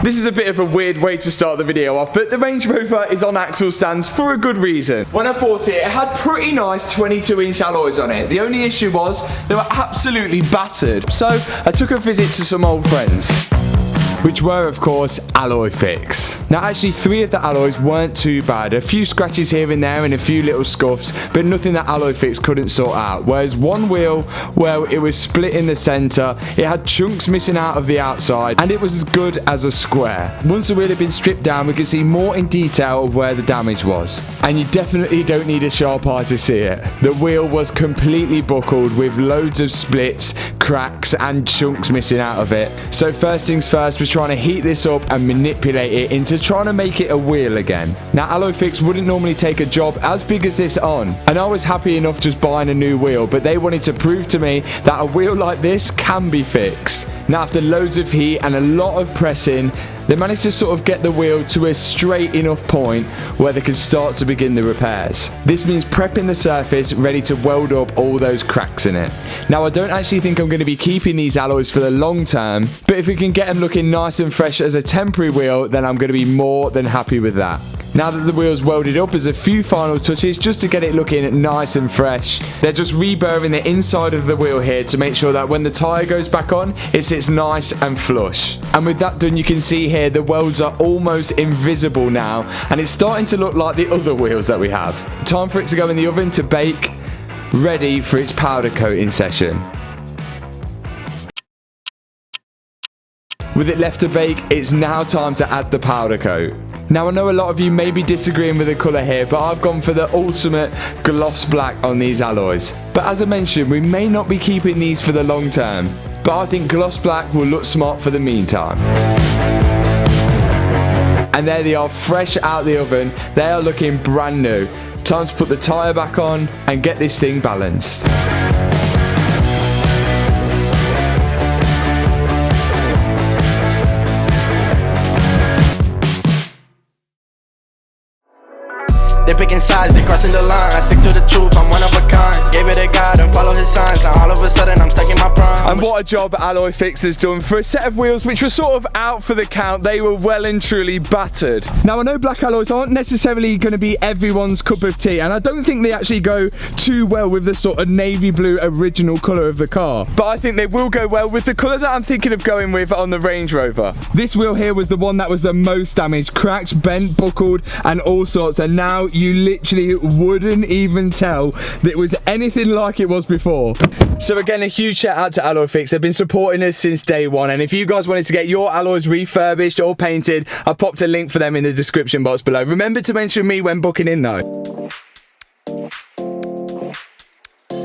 This is a bit of a weird way to start the video off, but the Range Rover is on axle stands for a good reason. When I bought it, it had pretty nice 22-inch alloys on it. The only issue was they were absolutely battered. So I took a visit to some old friends, which were, of course, Alloy Fix. Now, actually, 3 of the alloys weren't too bad. A few scratches here and there and a few little scuffs, but nothing that Alloy Fix couldn't sort out. Whereas one wheel, well, it was split in the center, it had chunks missing out of the outside, and it was as good as a square. Once the wheel had been stripped down, we could see more in detail of where the damage was. And you definitely don't need a sharp eye to see it. The wheel was completely buckled with loads of splits, cracks, and chunks missing out of it. So first things first, we're trying to heat this up and manipulate it into trying to make it a wheel again. Now, Alloy Fix wouldn't normally take a job as big as this on, and I was happy enough just buying a new wheel, but they wanted to prove to me that a wheel like this can be fixed. Now, after loads of heat and a lot of pressing, they managed to sort of get the wheel to a straight enough point where they could start to begin the repairs. This means prepping the surface ready to weld up all those cracks in it. Now, I don't actually think I'm going to be keeping these alloys for the long term, but if we can get them looking nice and fresh as a temporary wheel, then I'm going to be more than happy with that. Now that the wheel's welded up, there's a few final touches just to get it looking nice and fresh. They're just reburring the inside of the wheel here to make sure that when the tyre goes back on, it sits nice and flush. And with that done, you can see here the welds are almost invisible now, and it's starting to look like the other wheels that we have. Time for it to go in the oven to bake, ready for its powder coating session. With it left to bake, it's now time to add the powder coat. Now, I know a lot of you may be disagreeing with the colour here, but I've gone for the ultimate gloss black on these alloys. But as I mentioned, we may not be keeping these for the long term, but I think gloss black will look smart for the meantime. And there they are, fresh out the oven. They are looking brand new. Time to put the tyre back on and get this thing balanced. They picking sides, they crossing the line. I stick to the truth, I'm one of a kind. Gave it a God and follow his signs. Now all of a sudden I'm stuck in my prime. And what a job Alloy Fix has done. For a set of wheels which were sort of out for the count, they were well and truly battered. Now, I know black alloys aren't necessarily going to be everyone's cup of tea, and I don't think they actually go too well with the sort of navy blue original colour of the car. But I think they will go well with the colour that I'm thinking of going with on the Range Rover. This wheel here was the one that was the most damaged, cracked, bent, buckled, and all sorts, and now you literally wouldn't even tell that it was anything like it was before. So again, a huge shout out to Alloy Fix. They've been supporting us since day one, and if you guys wanted to get your alloys refurbished or painted, I've popped a link for them in the description box below. Remember to mention me when booking in though.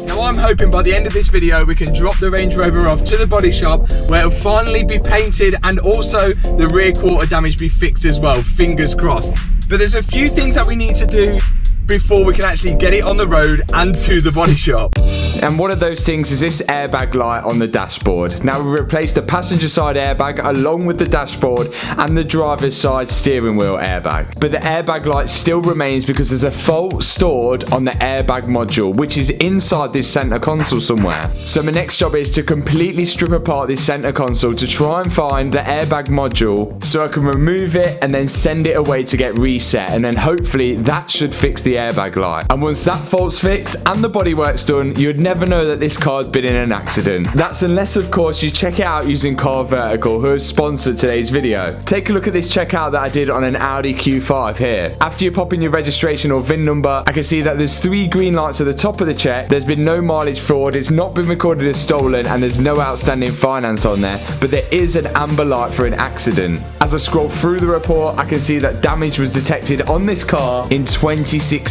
Now, I'm hoping by the end of this video we can drop the Range Rover off to the body shop where it'll finally be painted and also the rear quarter damage be fixed as well, fingers crossed. But there's a few things that we need to do before we can actually get it on the road and to the body shop. And one of those things is this airbag light on the dashboard. Now, we replaced the passenger side airbag along with the dashboard and the driver's side steering wheel airbag. But the airbag light still remains because there's a fault stored on the airbag module, which is inside this center console somewhere. So my next job is to completely strip apart this center console to try and find the airbag module so I can remove it and then send it away to get reset, and then hopefully that should fix the airbag light. And once that fault's fixed and the bodywork's done, you'd never know that this car's been in an accident. That's unless, of course, you check it out using Car Vertical, who has sponsored today's video. Take a look at this checkout that I did on an Audi Q5 here. After you pop in your registration or VIN number, I can see that there's 3 green lights at the top of the check. There's been no mileage fraud, it's not been recorded as stolen, and there's no outstanding finance on there, but there is an amber light for an accident. As I scroll through the report, I can see that damage was detected on this car in 2016,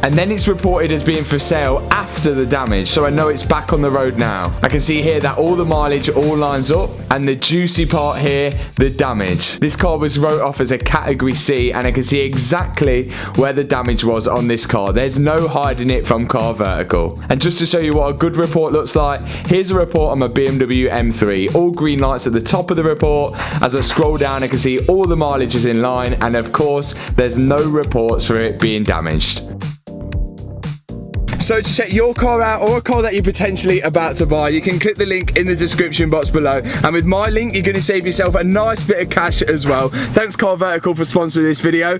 and then it's reported as being for sale after the damage, so I know it's back on the road now. I can see here that all the mileage all lines up, and the juicy part here, the damage. This car was wrote off as a category C, and I can see exactly where the damage was on this car. There's no hiding it from Car Vertical. And just to show you what a good report looks like, here's a report on my BMW M3. All green lights at the top of the report. As I scroll down, I can see all the mileage is in line, and of course, there's no reports for it being damaged. So to check your car out or a car that you're potentially about to buy, you can click the link in the description box below. And with my link, you're going to save yourself a nice bit of cash as well. Thanks Car Vertical for sponsoring this video.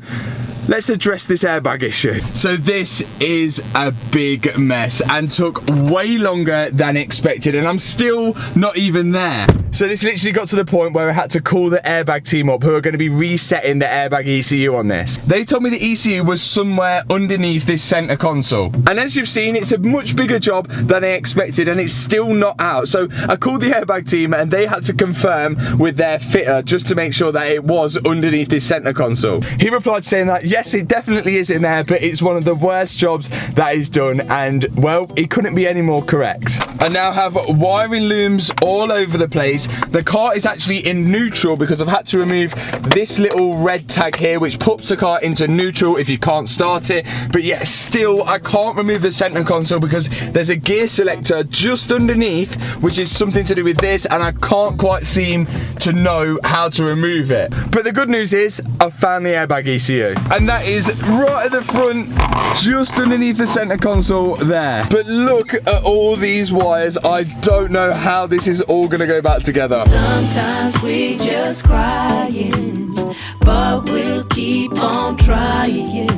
Let's address this airbag issue. So this is a big mess and took way longer than expected, and I'm still not even there. So this literally got to the point where I had to call the airbag team up, who are going to be resetting the airbag ECU on this. They told me the ECU was somewhere underneath this center console. And as you've seen, it's a much bigger job than I expected, and it's still not out. So I called the airbag team and they had to confirm with their fitter just to make sure that it was underneath this center console. He replied saying that, yes, it definitely is in there, but it's one of the worst jobs that he's done, and well, he couldn't be any more correct. I now have wiring looms all over the place. The car is actually in neutral because I've had to remove this little red tag here, which puts the car into neutral if you can't start it. But yet still, I can't remove the center console because there's a gear selector just underneath, which is something to do with this, and I can't quite seem to know how to remove it. But the good news is I've found the airbag ECU, and that is right at the front, just underneath the center console there. But look at all these wires. I don't know how this is all gonna go back together. Sometimes we just crying, but we'll keep on trying.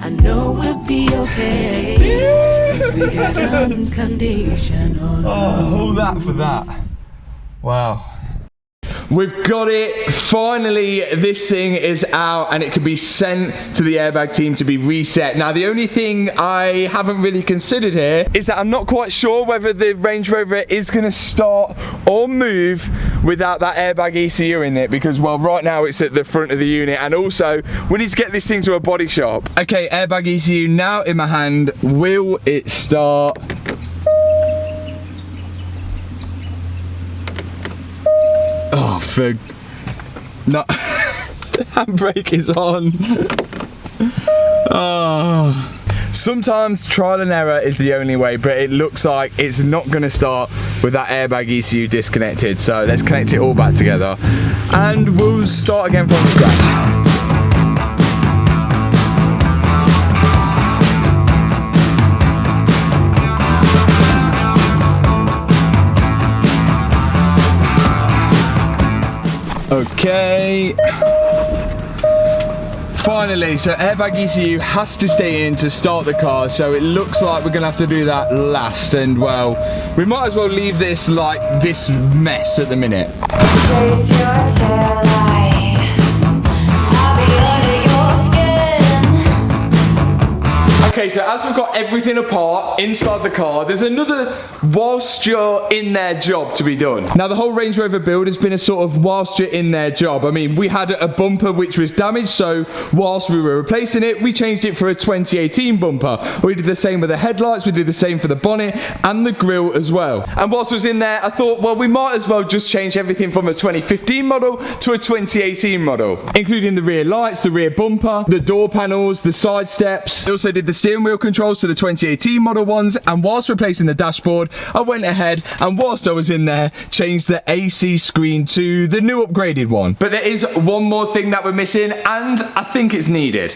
I know we'll be okay, 'cause we got unconditional. Oh, all that for that. Wow. We've got it. Finally, this thing is out and it can be sent to the airbag team to be reset. Now, the only thing I haven't really considered here is that I'm not quite sure whether the Range Rover is going to start or move without that airbag ECU in it, because, well, right now it's at the front of the unit, and also we need to get this thing to a body shop. Okay, airbag ECU now in my hand. Will it start? Oh, for no, the handbrake is on. Oh. Sometimes trial and error is the only way, but it looks like it's not going to start with that airbag ECU disconnected. So let's connect it all back together and we'll start again from scratch. Okay, finally, so airbag ECU has to stay in to start the car, so it looks like we're gonna have to do that last, and well, we might as well leave this like this mess at the minute. Chase your tail light, I'll be under your skin. Okay, so as we've got everything apart inside the car, there's another whilst you're in there job to be done. Now, the whole Range Rover build has been a sort of whilst you're in there job. I mean, we had a bumper which was damaged, so whilst we were replacing it, we changed it for a 2018 bumper. We did the same with the headlights, we did the same for the bonnet and the grille as well. And whilst I was in there, I thought, well, we might as well just change everything from a 2015 model to a 2018 model, including the rear lights, the rear bumper, the door panels, the side steps. I also did the steering wheel controls to the 2018 model ones, and whilst replacing the dashboard, I went ahead and whilst I was in there, changed the AC screen to the new upgraded one. But there is one more thing that we're missing, and I think it's needed.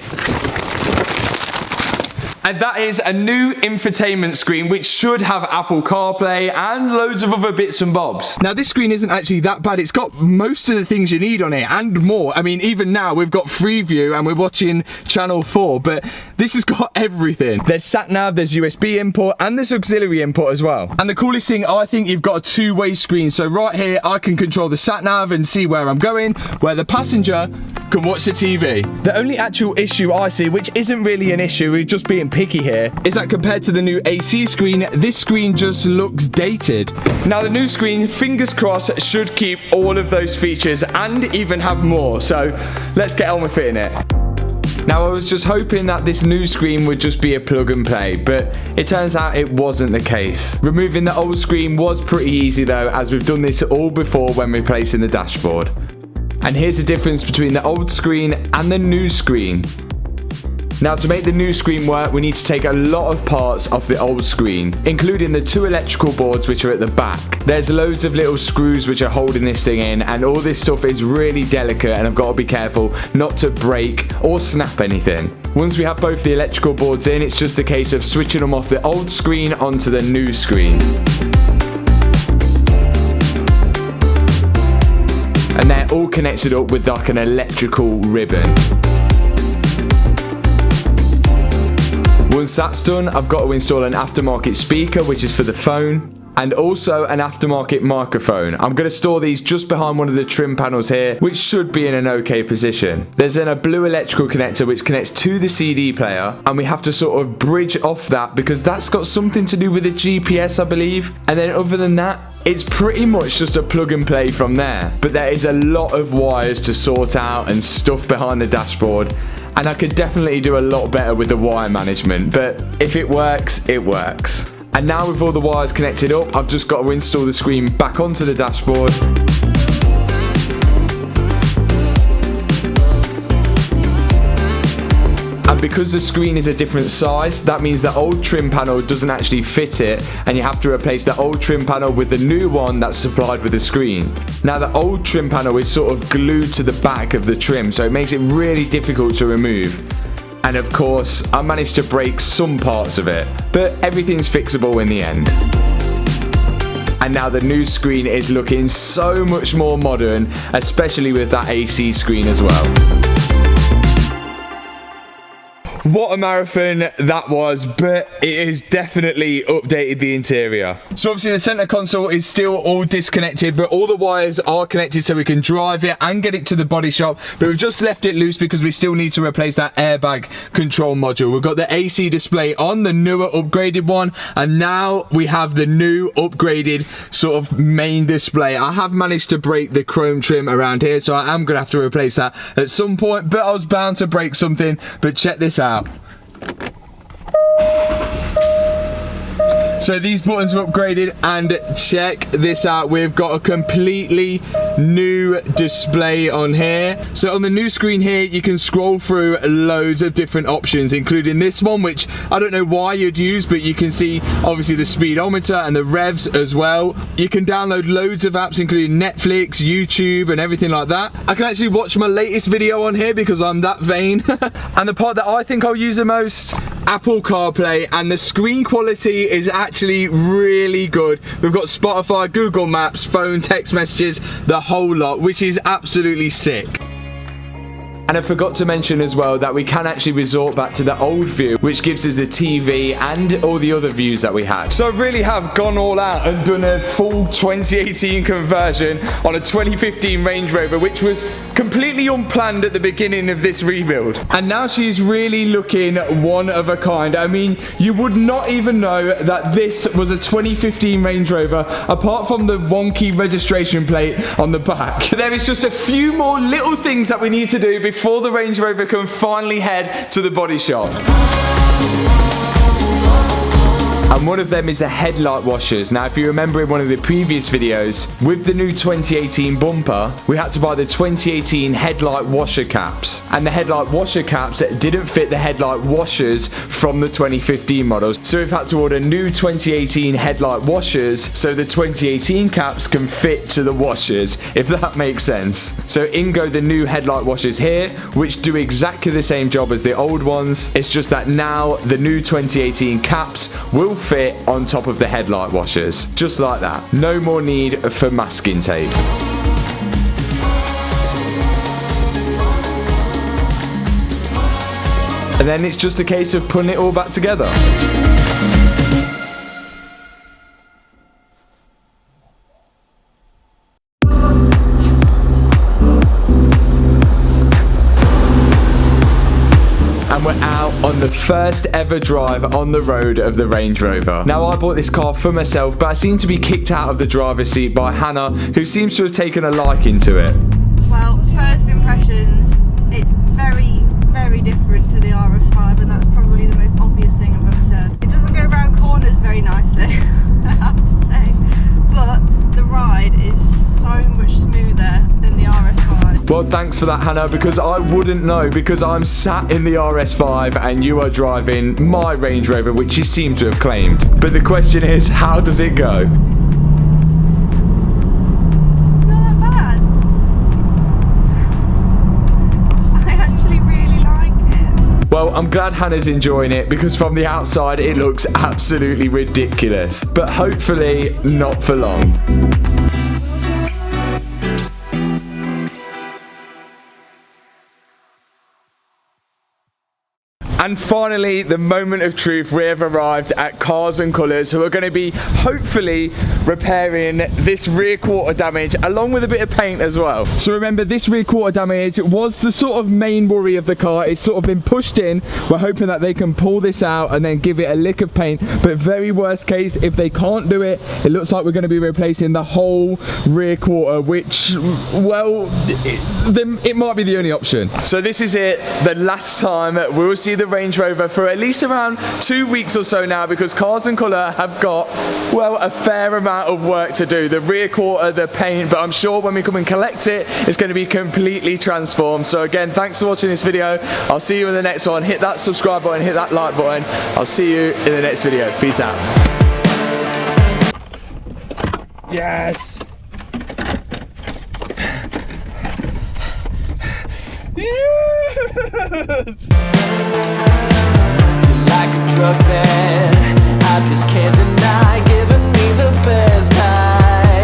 And that is a new infotainment screen, which should have Apple CarPlay and loads of other bits and bobs. Now, this screen isn't actually that bad. It's got most of the things you need on it and more. I mean, even now we've got Freeview and we're watching Channel 4, but this has got everything. There's sat-nav, there's USB input, and there's auxiliary input as well. And the coolest thing, I think you've got a two-way screen. So right here, I can control the sat-nav and see where I'm going, where the passenger can watch the TV. The only actual issue I see, which isn't really an issue, we're just being picky here, is that compared to the new AC screen, this screen just looks dated. Now, the new screen, fingers crossed, should keep all of those features and even have more. So let's get on with fitting it. Now, I was just hoping that this new screen would just be a plug and play, but it turns out it wasn't the case. Removing the old screen was pretty easy though, as we've done this all before when replacing the dashboard. And here's the difference between the old screen and the new screen. Now, to make the new screen work, we need to take a lot of parts off the old screen, including the two electrical boards which are at the back. There's loads of little screws which are holding this thing in, and all this stuff is really delicate, and I've got to be careful not to break or snap anything. Once we have both the electrical boards in, it's just a case of switching them off the old screen onto the new screen. And they're all connected up with like an electrical ribbon. Once that's done, I've got to install an aftermarket speaker, which is for the phone, and also an aftermarket microphone. I'm going to store these just behind one of the trim panels here, which should be in an okay position. There's then a blue electrical connector which connects to the CD player, and we have to sort of bridge off that because that's got something to do with the GPS, I believe. And then other than that, it's pretty much just a plug and play from there. But there is a lot of wires to sort out and stuff behind the dashboard, and I could definitely do a lot better with the wire management, but if it works, it works. And now with all the wires connected up, I've just got to install the screen back onto the dashboard. And because the screen is a different size, that means the old trim panel doesn't actually fit it, and you have to replace the old trim panel with the new one that's supplied with the screen. Now the old trim panel is sort of glued to the back of the trim, so it makes it really difficult to remove. And of course, I managed to break some parts of it, but everything's fixable in the end. And now the new screen is looking so much more modern, especially with that AC screen as well. What a marathon that was, but it has definitely updated the interior. So obviously the center console is still all disconnected, but all the wires are connected so we can drive it and get it to the body shop. But we've just left it loose because we still need to replace that airbag control module. We've got the AC display on the newer upgraded one, and now we have the new upgraded sort of main display. I have managed to break the chrome trim around here, so I am going to have to replace that at some point, but I was bound to break something. But check this out. So these buttons are upgraded, and check this out, we've got a completely new display on here. So on the new screen here, you can scroll through loads of different options, including this one, which I don't know why you'd use, but you can see obviously the speedometer and the revs as well. You can download loads of apps, including Netflix, YouTube, and everything like that. I can actually watch my latest video on here because I'm that vain. And the part that I think I'll use the most, Apple CarPlay, and the screen quality is actually really good. We've got Spotify, Google Maps, phone, text messages, the whole lot, which is absolutely sick. And I forgot to mention as well that we can actually resort back to the old view, which gives us the TV and all the other views that we had. So I really have gone all out and done a full 2018 conversion on a 2015 Range Rover, which was completely unplanned at the beginning of this rebuild. And now she's really looking one of a kind. I mean, you would not even know that this was a 2015 Range Rover, apart from the wonky registration plate on the back. There is just a few more little things that we need to do before the Range Rover can finally head to the body shop. And one of them is the headlight washers. Now, if you remember in one of the previous videos, with the new 2018 bumper, we had to buy the 2018 headlight washer caps. And the headlight washer caps didn't fit the headlight washers from the 2015 models. So we've had to order new 2018 headlight washers so the 2018 caps can fit to the washers, if that makes sense. So in go the new headlight washers here, which do exactly the same job as the old ones. It's just that now the new 2018 caps will fit on top of the headlight washers, just like that. No more need for masking tape. And then it's just a case of putting it all back together. And we're out on the first ever drive on the road of the Range Rover. Now, I bought this car for myself, but I seem to be kicked out of the driver's seat by Hannah, who seems to have taken a liking to it. Well, first impressions, it's very, very different to the RS5, and that's probably the most obvious thing I've ever said. It doesn't go around corners very nicely, I have to say, but the ride is so much smoother than the RS5. Well, thanks for that, Hannah, because I wouldn't know, because I'm sat in the RS5 and you are driving my Range Rover, which you seem to have claimed. But the question is, how does it go? It's not that bad. I actually really like it. Well, I'm glad Hannah's enjoying it because from the outside it looks absolutely ridiculous. But hopefully not for long. And finally, the moment of truth, we have arrived at Cars and Colours, who are going to be hopefully repairing this rear quarter damage along with a bit of paint as well. So remember, this rear quarter damage was the sort of main worry of the car. It's sort of been pushed in. We're hoping that they can pull this out and then give it a lick of paint. But very worst case, if they can't do it, it looks like we're going to be replacing the whole rear quarter, which, well, it might be the only option. So this is it, the last time we will see the Range Rover for at least around 2 weeks or so now, because Cars and Colour have got, well, a fair amount of work to do. The rear quarter, the paint, but I'm sure when we come and collect it, it's going to be completely transformed. So again, thanks for watching this video. I'll see you in the next one. Hit that subscribe button, hit that like button. I'll see you in the next video. Peace out. Yes. Yes. Like